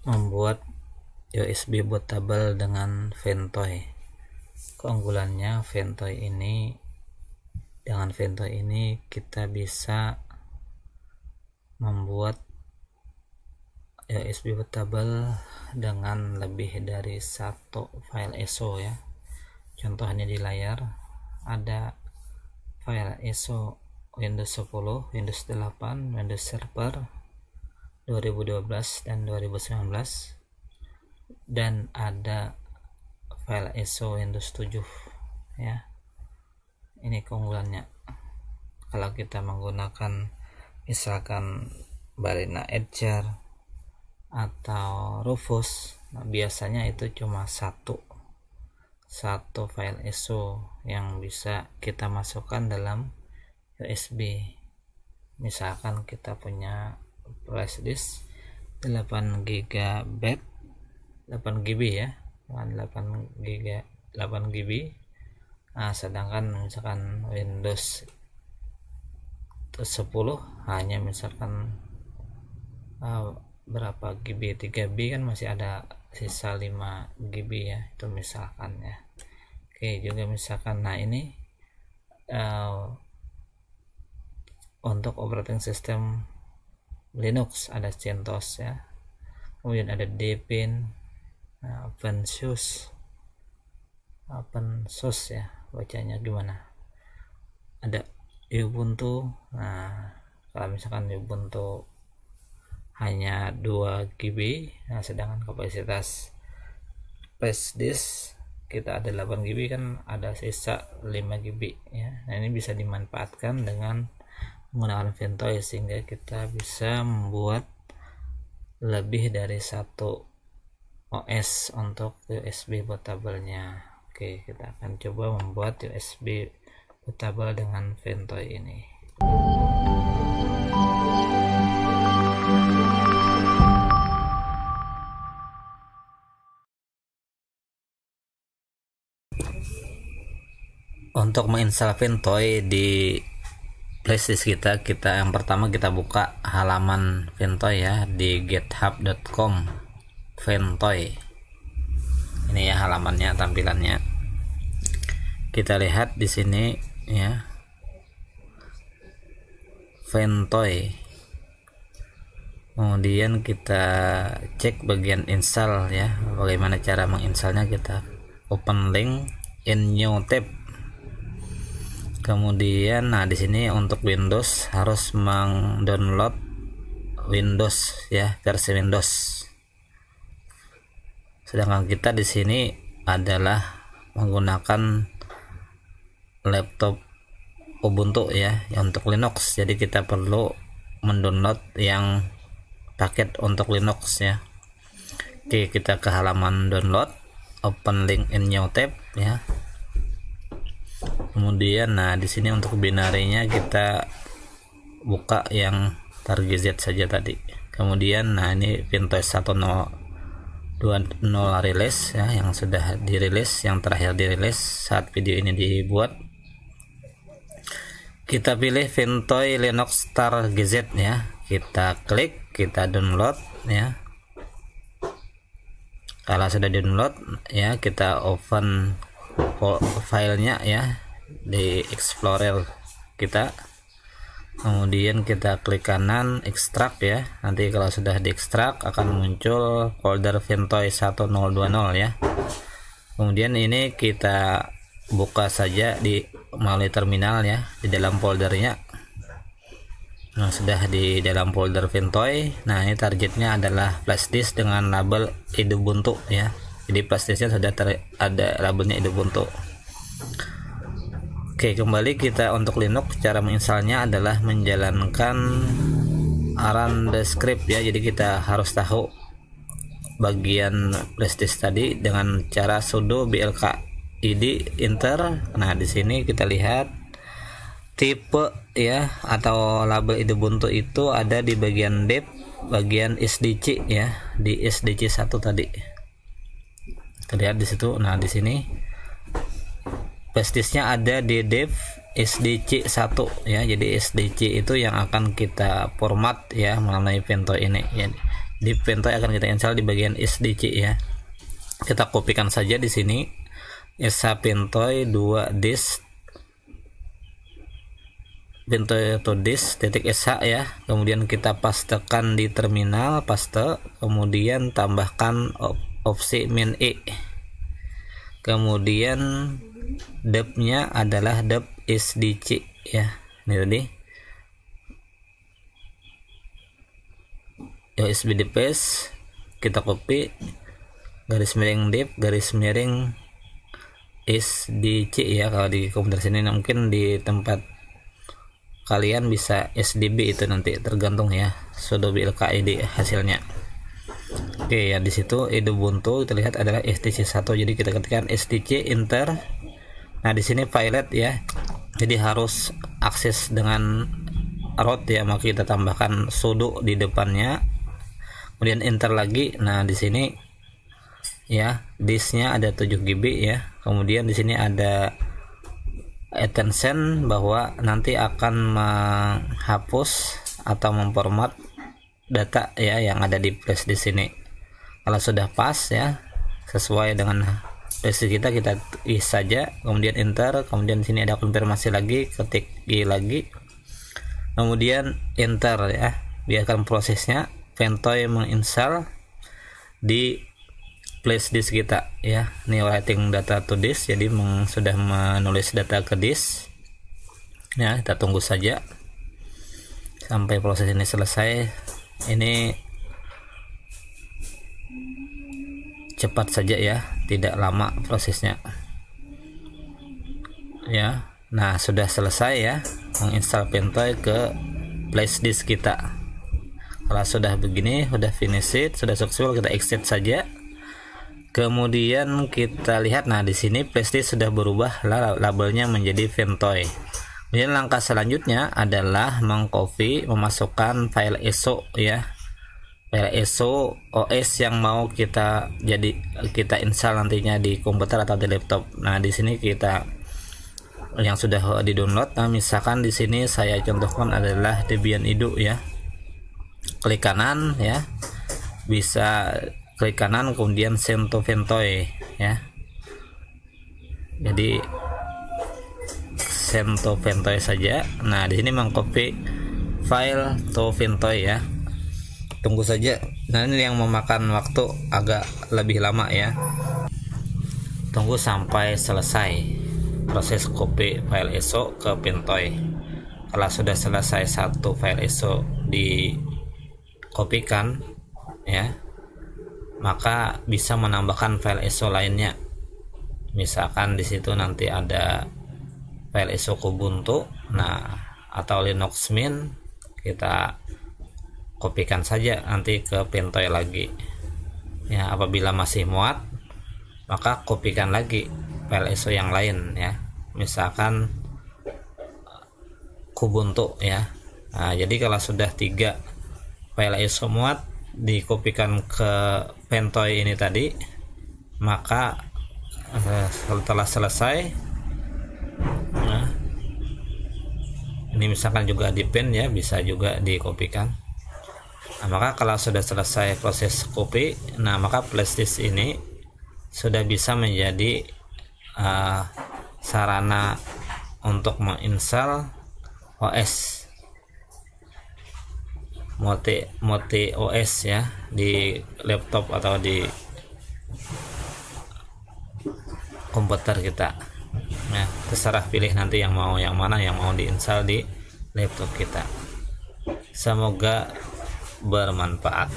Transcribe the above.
membuat USB bootable dengan Ventoy. Keunggulannya dengan Ventoy ini kita bisa membuat USB bootable dengan lebih dari satu file ISO ya. Contohnya di layar ada file ISO Windows 10, Windows 8, Windows Server 2012 dan 2019, dan ada file ISO Windows 7 ya. Ini keunggulannya. Kalau kita menggunakan misalkan Balena Edger atau Rufus, biasanya itu cuma satu file ISO yang bisa kita masukkan dalam USB. Misalkan kita punya flash disk 8 GB ya, 8 GB. Nah, sedangkan misalkan Windows 10 hanya misalkan berapa GB, 3 GB kan masih ada sisa 5 GB ya, itu misalkan ya. Oke, juga misalkan nah ini untuk operating system Linux ada CentOS ya, kemudian ada Debian, OpenSUSE ya, bacanya gimana, ada Ubuntu. Nah, kalau misalkan Ubuntu hanya 2 GB, nah sedangkan kapasitas flash disk kita ada 8 GB, kan ada sisa 5 GB ya. Nah, ini bisa dimanfaatkan dengan menggunakan Ventoy sehingga kita bisa membuat lebih dari satu OS untuk USB bootable-nya. Oke, kita akan coba membuat USB bootable dengan Ventoy ini. Untuk menginstal Ventoy di flashdisk kita yang pertama kita buka halaman Ventoy ya di github.com Ventoy. Ini ya halamannya, tampilannya. Kita lihat di sini ya, Ventoy. Kemudian kita cek bagian install ya, bagaimana cara menginstalnya. Kita open link in new tab. Kemudian nah di sini untuk Windows harus mendownload Windows ya, versi Windows. Sedangkan kita di sini adalah menggunakan laptop Ubuntu ya, untuk Linux. Jadi kita perlu mendownload yang paket untuk Linux ya. Oke, kita ke halaman download, open link in new tab ya. Kemudian nah di sini untuk binarinya kita buka yang target saja tadi. Kemudian nah ini Ventoy 1020 rilis ya, yang sudah dirilis, yang terakhir dirilis saat video ini dibuat. Kita pilih Ventoy Linux Star GZ ya. Kita klik, kita download ya. Kalau sudah download ya, kita open filenya ya di Explorer kita. Kemudian kita klik kanan ekstrak ya. Nanti kalau sudah diekstrak akan muncul folder Ventoy 1020 ya. Kemudian ini kita buka saja melalui terminal ya, di dalam foldernya. Nah, sudah di dalam folder Ventoy. Nah, ini targetnya adalah flash disk dengan label Ubuntu ya. Jadi flash disknya sudah ada labelnya Ubuntu. Oke, kembali kita untuk Linux, cara menginstalnya adalah menjalankan run the script ya. Jadi kita harus tahu bagian flash disk tadi dengan cara sudo blk id enter. Nah, di sini kita lihat tipe ya atau label Ubuntu itu ada di bagian dev, bagian SDC ya, di SDC 1 tadi. Terlihat di situ. Nah, di sini flash disknya ada di dev SDC 1 ya. Jadi SDC itu yang akan kita format ya melalui Ventoy ini ya. di Ventoy akan kita install di bagian SDC ya. Kita kopikan saja di sini SH Ventoy 2 disk Ventoy to disk titik SH ya. Kemudian kita pastekan di terminal, paste, kemudian tambahkan opsi min E. Kemudian depth-nya adalah depth SDC ya. Ini tadi USB device, kita copy garis miring depth garis miring SDC ya. Kalau di komputer sini mungkin di tempat kalian bisa SDB, itu nanti tergantung ya, sudo BLKID hasilnya. Oke ya, di situ ide Ubuntu kita lihat adalah SDC1, jadi kita ketikkan SDC enter. Nah di sini pilot ya, jadi harus akses dengan root ya, maka kita tambahkan sudo di depannya, kemudian enter lagi. Nah di sini ya disknya ada 7 GB ya, kemudian di sini ada attention bahwa nanti akan menghapus atau memformat data ya yang ada di flash di sini. Kalau sudah pas ya sesuai dengan flash kita isi saja, kemudian enter, kemudian di sini ada konfirmasi lagi, ketik I lagi, kemudian enter ya. Biarkan prosesnya Ventoy menginstal di flash disk kita ya. Ini writing data to disk, jadi sudah menulis data ke disk ya. Kita tunggu saja sampai proses ini selesai. Ini cepat saja ya, tidak lama prosesnya ya. Nah sudah selesai ya menginstal Ventoy ke flash disk kita. Kalau sudah begini, sudah finish it, sudah successful, kita exit saja. Kemudian kita lihat, nah di sini flash disk sudah berubah labelnya menjadi Ventoy. Kemudian langkah selanjutnya adalah mengcopy, memasukkan file ISO ya, file ISO OS yang mau kita install nantinya di komputer atau di laptop. Nah di sini kita yang sudah di download. Nah misalkan di sini saya contohkan adalah Debian Edu ya. Klik kanan ya, bisa klik kanan kemudian send to Ventoy ya. Jadi send to Ventoy saja. Nah di sini mengcopy file to Ventoy ya. Tunggu saja. Nah ini yang memakan waktu agak lebih lama ya. Tunggu sampai selesai proses copy file ISO ke Ventoy. Kalau sudah selesai satu file ISO dikopikan ya, maka bisa menambahkan file ISO lainnya. Misalkan di situ nanti ada file ISO Ubuntu, nah atau Linux Mint, kita kopikan saja nanti ke Ventoy lagi ya. Apabila masih muat, maka kopikan lagi file ISO yang lain ya, misalkan Ubuntu ya. Nah jadi kalau sudah 3 file ISO muat dikopikan ke Ventoy ini tadi, maka setelah selesai, nah ini misalkan juga di pen ya, bisa juga dikopikan. Nah, maka kalau sudah selesai proses copy, nah maka flash disk ini sudah bisa menjadi sarana untuk menginstal OS multi OS ya di laptop atau di komputer kita. Nah, terserah pilih nanti yang mana yang mau diinstal di laptop kita. Semoga bermanfaat.